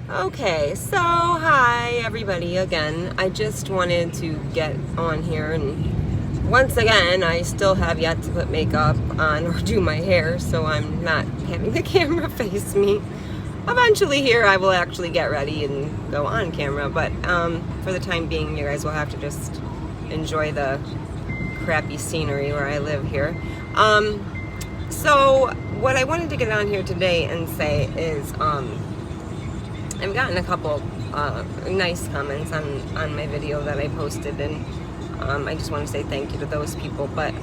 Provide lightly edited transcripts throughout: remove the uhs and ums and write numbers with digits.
Okay, so hi everybody again. I just wanted to get on here, and once again, I still have yet to put makeup on or do my hair, so I'm not having the camera face me. Eventually here I will actually get ready and go on camera, but for the time being, you guys will have to just enjoy the crappy scenery where I live here. So what I wanted to get on here today and say is I've gotten a couple nice comments on my video that I posted, and I just want to say thank you to those people. But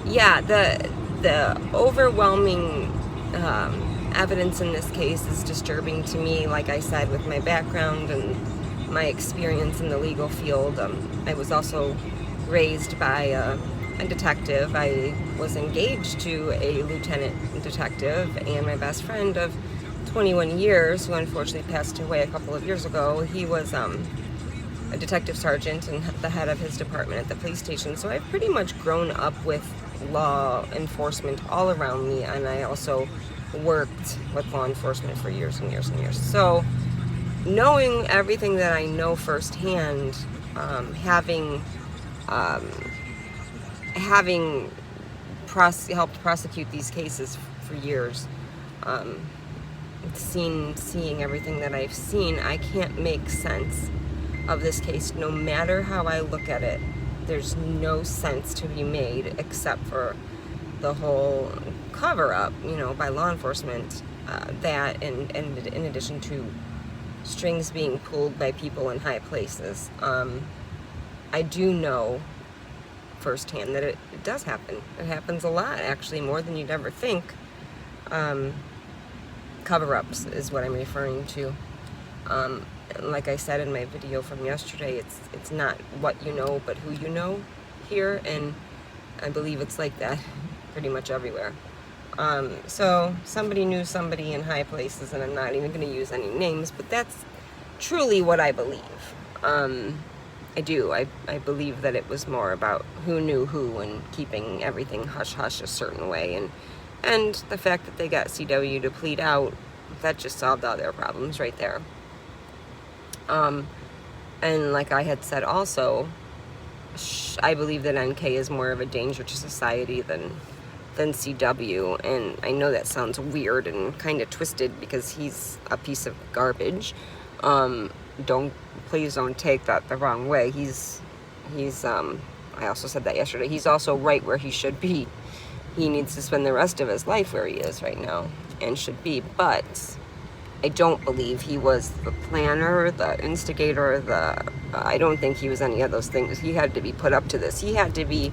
yeah, the overwhelming evidence in this case is disturbing to me. Like I said, with my background and my experience in the legal field, I was also raised by a detective. I was engaged to a lieutenant detective, and my best friend of 21 years, who unfortunately passed away a couple of years ago, he was a detective sergeant and the head of his department at the police station. So I've pretty much grown up with law enforcement all around me, and I also worked with law enforcement for years and years and years. So knowing everything that I know firsthand, having helped prosecute these cases for years, seeing everything that I've seen, I can't make sense of this case. No matter how I look at it, there's no sense to be made except for the whole cover-up, by law enforcement, that and in addition to strings being pulled by people in high places. I do know firsthand that it does happen. It happens a lot, actually, more than you'd ever think. Cover-ups is what I'm referring to. Like I said in my video from yesterday, it's not what you know, but who you know here, and I believe it's like that pretty much everywhere. So somebody knew somebody in high places, and I'm not even going to use any names, but that's truly what I believe. I do. I believe that it was more about who knew who and keeping everything hush-hush a certain way, and the fact that they got CW to plead out, that just solved all their problems right there. And like I had said also, I believe that NK is more of a danger to society than CW, and I know that sounds weird and kind of twisted because he's a piece of garbage. Please don't take that the wrong way. He's I also said that yesterday, he's also right where he should be. He needs to spend the rest of his life where he is right now, and should be, but I don't believe he was the planner, the instigator, I don't think he was any of those things. He had to be put up to this. He had to be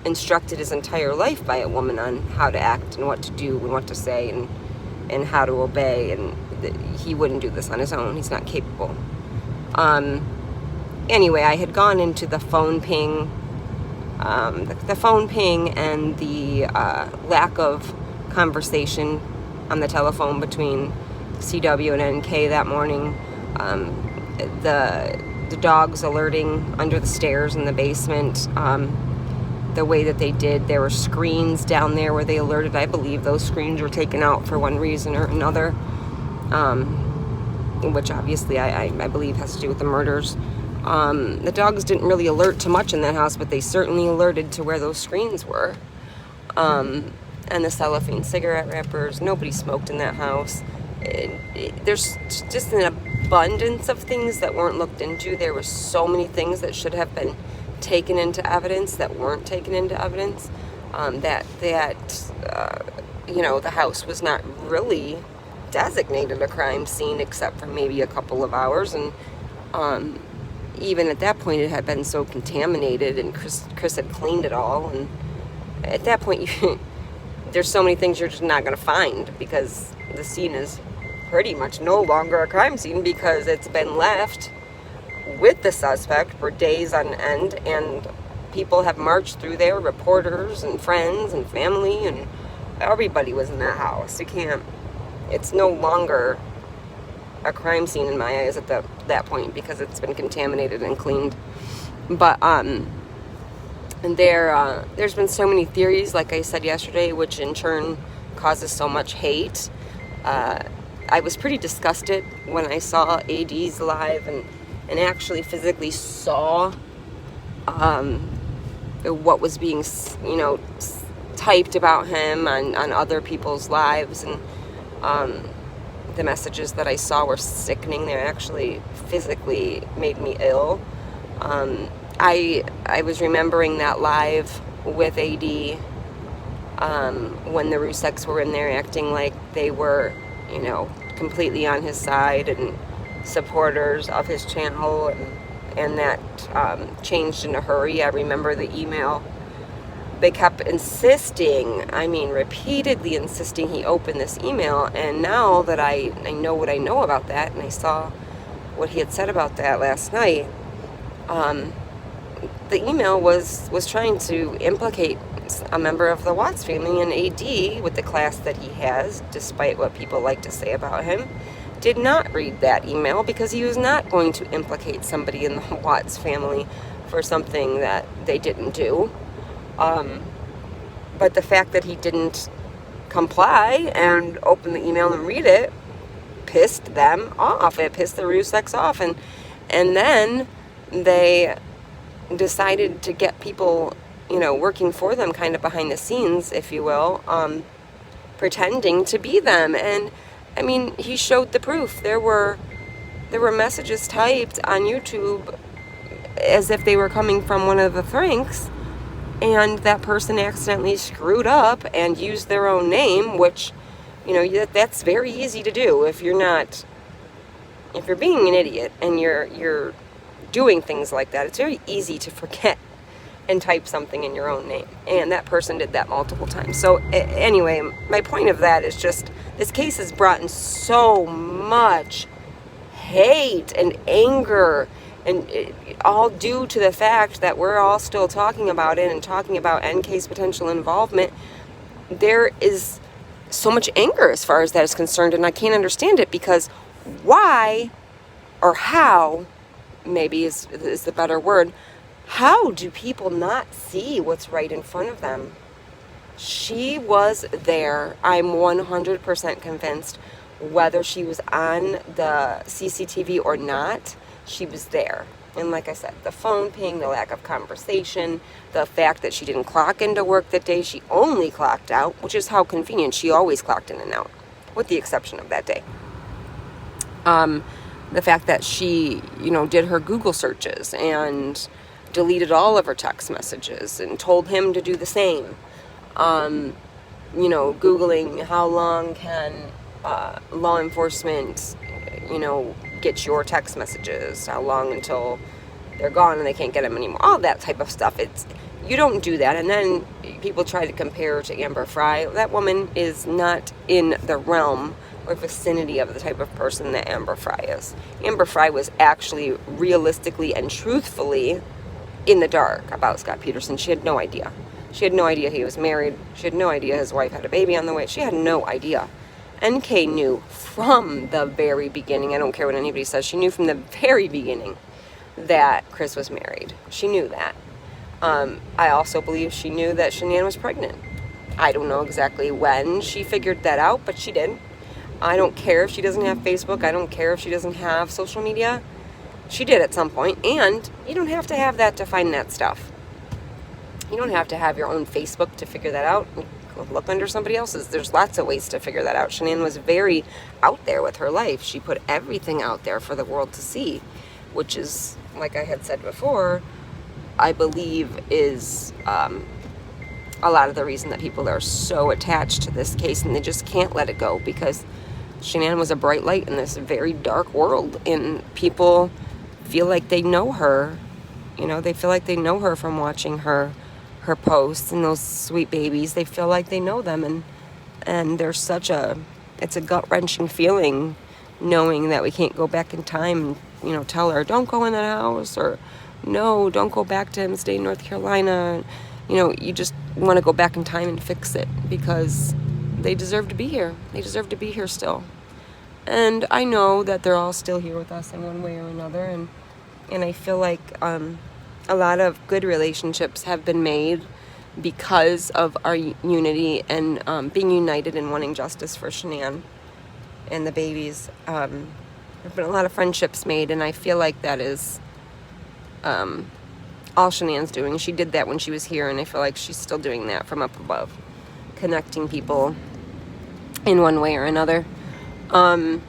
instructed his entire life by a woman on how to act and what to do and what to say and how to obey, and he wouldn't do this on his own. He's not capable. Anyway, I had gone into the phone ping, the phone ping and the lack of conversation on the telephone between CW and NK that morning. The dogs alerting under the stairs in the basement, the way that they did. There were screens down there where they alerted. I believe those screens were taken out for one reason or another, which obviously I believe has to do with the murders. The dogs didn't really alert to much in that house, but they certainly alerted to where those screens were. And the cellophane cigarette wrappers. Nobody smoked in that house. There's just an abundance of things that weren't looked into. There were so many things that should have been taken into evidence that weren't taken into evidence. The house was not really designated a crime scene except for maybe a couple of hours, and even at that point it had been so contaminated, and Chris had cleaned it all, and at that point there's so many things you're just not going to find, because the scene is pretty much no longer a crime scene because it's been left with the suspect for days on end, and people have marched through there, reporters and friends and family, and everybody was in that house. It's no longer a crime scene in my eyes at that point because it's been contaminated and cleaned. But there's been so many theories, like I said yesterday, which in turn causes so much hate. I was pretty disgusted when I saw AD's live and actually physically saw what was being, typed about him on other people's lives, and the messages that I saw were sickening. They actually physically made me ill. I was remembering that live with AD when the Ruseks were in there acting like they were, completely on his side and supporters of his channel, and that changed in a hurry. I remember the email. They kept insisting, repeatedly insisting he open this email, and now that I know what I know about that, and I saw what he had said about that last night, the email was trying to implicate a member of the Watts family, and AD, with the class that he has, despite what people like to say about him, did not read that email because he was not going to implicate somebody in the Watts family for something that they didn't do. But the fact that he didn't comply and open the email and read it pissed them off. It pissed the Ruseks off, and then they decided to get people, working for them kind of behind the scenes, if you will, pretending to be them. And he showed the proof. There were messages typed on YouTube as if they were coming from one of the Franks, and that person accidentally screwed up and used their own name, which, that's very easy to do if you're being an idiot and you're doing things like that. It's very easy to forget and type something in your own name, and that person did that multiple times. So anyway, my point of that is just, this case has brought in so much hate and anger, and all due to the fact that we're all still talking about it and talking about NK's potential involvement. There is so much anger as far as that is concerned, and I can't understand it, because why, or how, maybe is the better word, how do people not see what's right in front of them? She was there. I'm 100% convinced, whether she was on the CCTV or not, she was there. And like I said, the phone ping, the lack of conversation, the fact that she didn't clock into work that day, she only clocked out, which is how convenient. She always clocked in and out, with the exception of that day. The fact that she, did her Google searches and deleted all of her text messages and told him to do the same. Googling how long can law enforcement, get your text messages, how long until they're gone and they can't get them anymore, all that type of stuff. You don't do that. And then people try to compare her to Amber Fry. That woman is not in the realm or vicinity of the type of person that Amber Fry is. Amber Fry was actually realistically and truthfully in the dark about Scott Peterson. She had no idea. She had no idea he was married. She had no idea his wife had a baby on the way. She had no idea. NK knew from the very beginning. I don't care what anybody says. She knew from the very beginning that Chris was married. She knew that. I also believe she knew that Shanann was pregnant. I don't know exactly when she figured that out, but she did. I don't care if she doesn't have Facebook. I don't care if she doesn't have social media. She did at some point, and you don't have to have that to find that stuff. You don't have to have your own Facebook to figure that out. Look under somebody else's. There's lots of ways to figure that out. Shanann was very out there with her life. She put everything out there for the world to see, which is, like I had said before, I believe is a lot of the reason that people are so attached to this case, and they just can't let it go, because Shanann was a bright light in this very dark world, and people feel like they know her. They feel like they know her from watching her posts and those sweet babies. They feel like they know them, and there's it's a gut-wrenching feeling knowing that we can't go back in time and tell her, don't go in that house, or no, don't go back to him, stay in North Carolina. You just want to go back in time and fix it, because they deserve to be here. They deserve to be here still. And I know that they're all still here with us in one way or another, and I feel like a lot of good relationships have been made because of our unity and being united and wanting justice for Shanann. and the babies. There have been a lot of friendships made, and I feel like that is all Shanann's doing. She did that when she was here, and I feel like she's still doing that from up above, connecting people in one way or another. But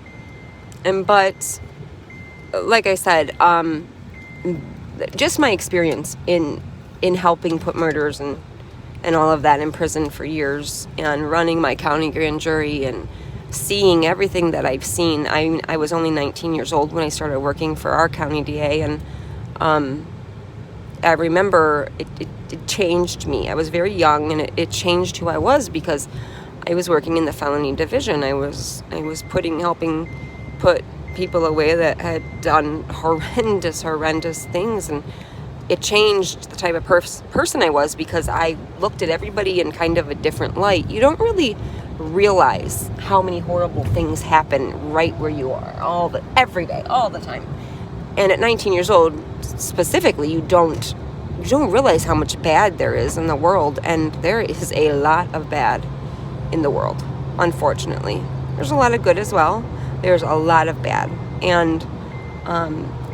like I said, just my experience in helping put murderers and all of that in prison for years, and running my county grand jury and seeing everything that I've seen. I was only 19 years old when I started working for our county DA, and I remember it changed me. I was very young, and it changed who I was, because I was working in the felony division. I was helping put people away that had done horrendous things, and it changed the type of person I was, because I looked at everybody in kind of a different light. You don't really realize how many horrible things happen right where you are, every day, all the time. And at 19 years old, specifically, you don't realize how much bad there is in the world, and there is a lot of bad in the world, unfortunately. There's a lot of good as well. There's a lot of bad. And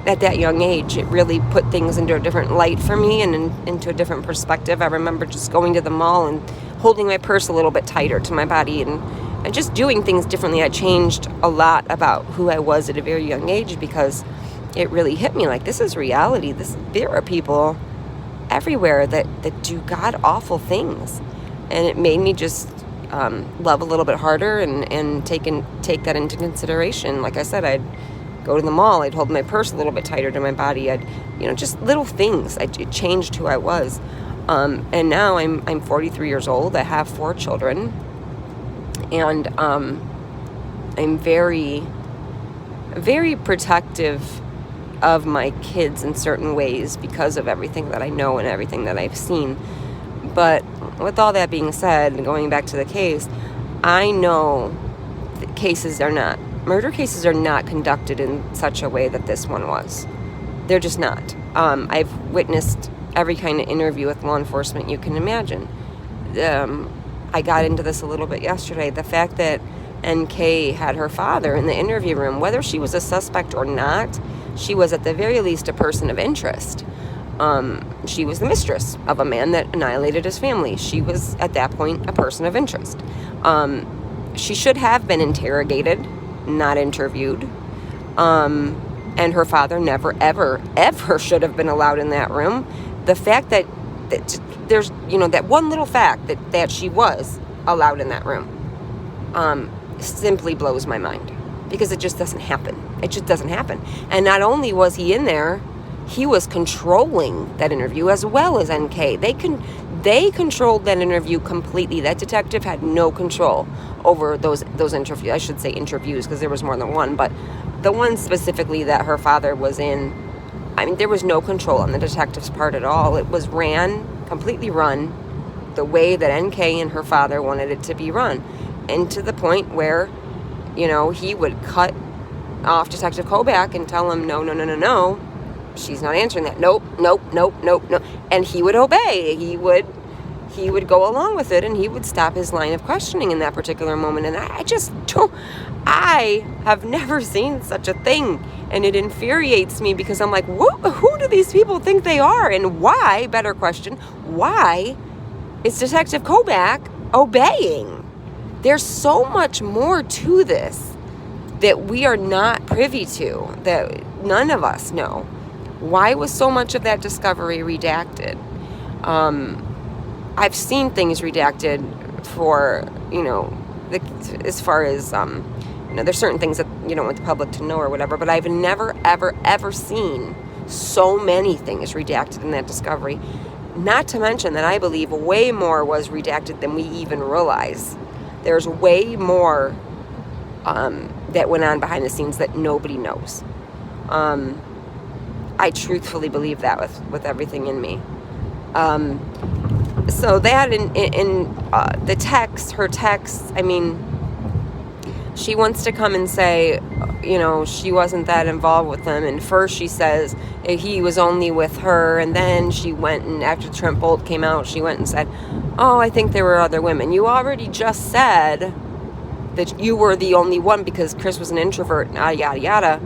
at that young age, it really put things into a different light for me, and into a different perspective. I remember just going to the mall and holding my purse a little bit tighter to my body, and just doing things differently. I changed a lot about who I was at a very young age, because it really hit me like, this is reality. There are people everywhere that do god-awful things. And it made me just love a little bit harder, and take that into consideration. Like I said, I'd go to the mall, I'd hold my purse a little bit tighter to my body. I'd, just little things. It changed who I was. And now I'm 43 years old. I have 4 children. And I'm very, very protective of my kids in certain ways, because of everything that I know and everything that I've seen. But with all that being said, and going back to the case, I know that murder cases are not conducted in such a way that this one was. They're just not. I've witnessed every kind of interview with law enforcement you can imagine. I got into this a little bit yesterday. The fact that NK had her father in the interview room, whether she was a suspect or not, she was at the very least a person of interest. She was the mistress of a man that annihilated his family. She was, at that point, a person of interest. She should have been interrogated, not interviewed. And her father never, ever, ever should have been allowed in that room. The fact that there's, that one little fact that she was allowed in that room simply blows my mind, because it just doesn't happen. It just doesn't happen. And not only was he in there, he was controlling that interview as well as NK. They controlled that interview completely. That detective had no control over those interviews. I should say interviews, because there was more than one, but the one specifically that her father was in, there was no control on the detective's part at all. It was completely run the way that NK and her father wanted it to be run. And to the point where, he would cut off Detective Kobach and tell him, no, she's not answering that. Nope. And he would obey. He would go along with it, and he would stop his line of questioning in that particular moment. And I have never seen such a thing. And it infuriates me, because I'm like, who do these people think they are? And why, better question, why is Detective Kobach obeying? There's so much more to this that we are not privy to, that none of us know. Why was so much of that discovery redacted? I've seen things redacted for, as far as, there's certain things that you don't want the public to know or whatever, but I've never, ever, ever seen so many things redacted in that discovery. Not to mention that I believe way more was redacted than we even realize. There's way more that went on behind the scenes that nobody knows. I truthfully believe that with everything in me. So that in the text, her text, she wants to come and say, she wasn't that involved with him. And first she says he was only with her. And then she went, and after Trent Bolt came out, she went and said, oh, I think there were other women. You already just said that you were the only one because Chris was an introvert, yada, yada, yada.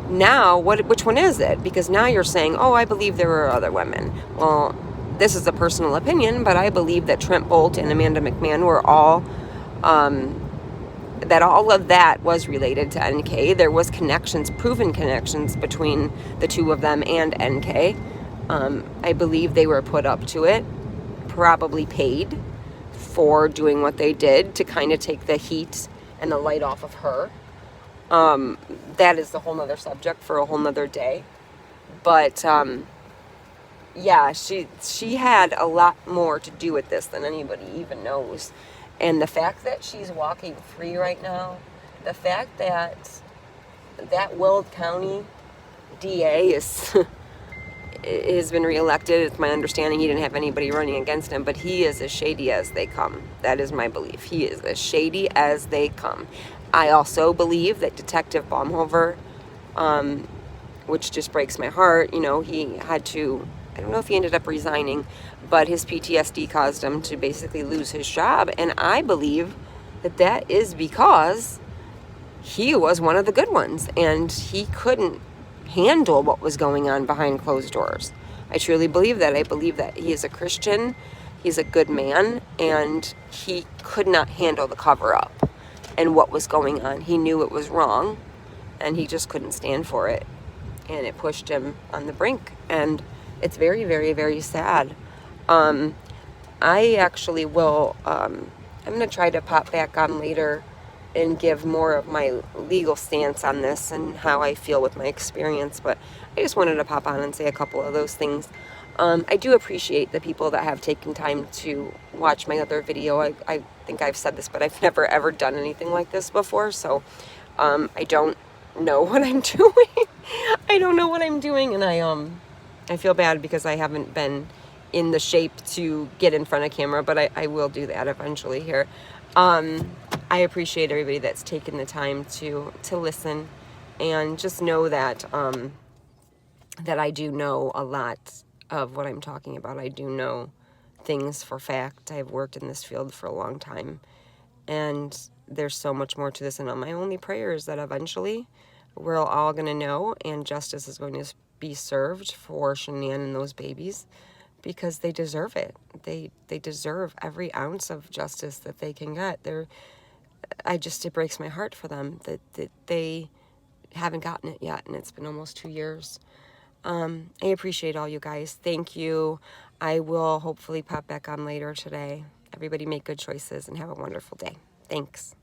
Now, which one is it? Because now you're saying, oh, I believe there were other women. Well, this is a personal opinion, but I believe that Trent Bolt and Amanda McMahon were all, that all of that was related to NK. There was connections, proven connections between the two of them and NK. I believe they were put up to it, probably paid for doing what they did to kind of take the heat and the light off of her. That is a whole nother subject for a whole nother day. But, yeah, she had a lot more to do with this than anybody even knows. And the fact that she's walking free right now, the fact that Weld County DA has been reelected, it's my understanding he didn't have anybody running against him, but he is as shady as they come. That is my belief. He is as shady as they come. I also believe that Detective Baumhofer, which just breaks my heart, he had to, I don't know if he ended up resigning, but his PTSD caused him to basically lose his job. And I believe that is because he was one of the good ones and he couldn't handle what was going on behind closed doors. I truly believe that. I believe that he is a Christian, he's a good man, and he could not handle the cover-up and what was going on. He knew it was wrong, and he just couldn't stand for it, and it pushed him on the brink, and it's very, very, very sad. I actually will, I'm going to try to pop back on later and give more of my legal stance on this and how I feel with my experience, but I just wanted to pop on and say a couple of those things. I do appreciate the people that have taken time to watch my other video. I think I've said this, but I've never ever done anything like this before, so I don't know what I'm doing. I don't know what I'm doing, and I feel bad because I haven't been in the shape to get in front of camera, but I will do that eventually here. I appreciate everybody that's taken the time to listen, and just know that that I do know a lot of what I'm talking about. I do know things for fact. I've worked in this field for a long time, and there's so much more to this, and my only prayer is that eventually we're all going to know and justice is going to be served for Shanann and those babies, because they deserve it. They deserve every ounce of justice that they can get. It breaks my heart for them that they haven't gotten it yet, and it's been almost 2 years. I appreciate all you guys. Thank you. I will hopefully pop back on later today. Everybody make good choices and have a wonderful day. Thanks.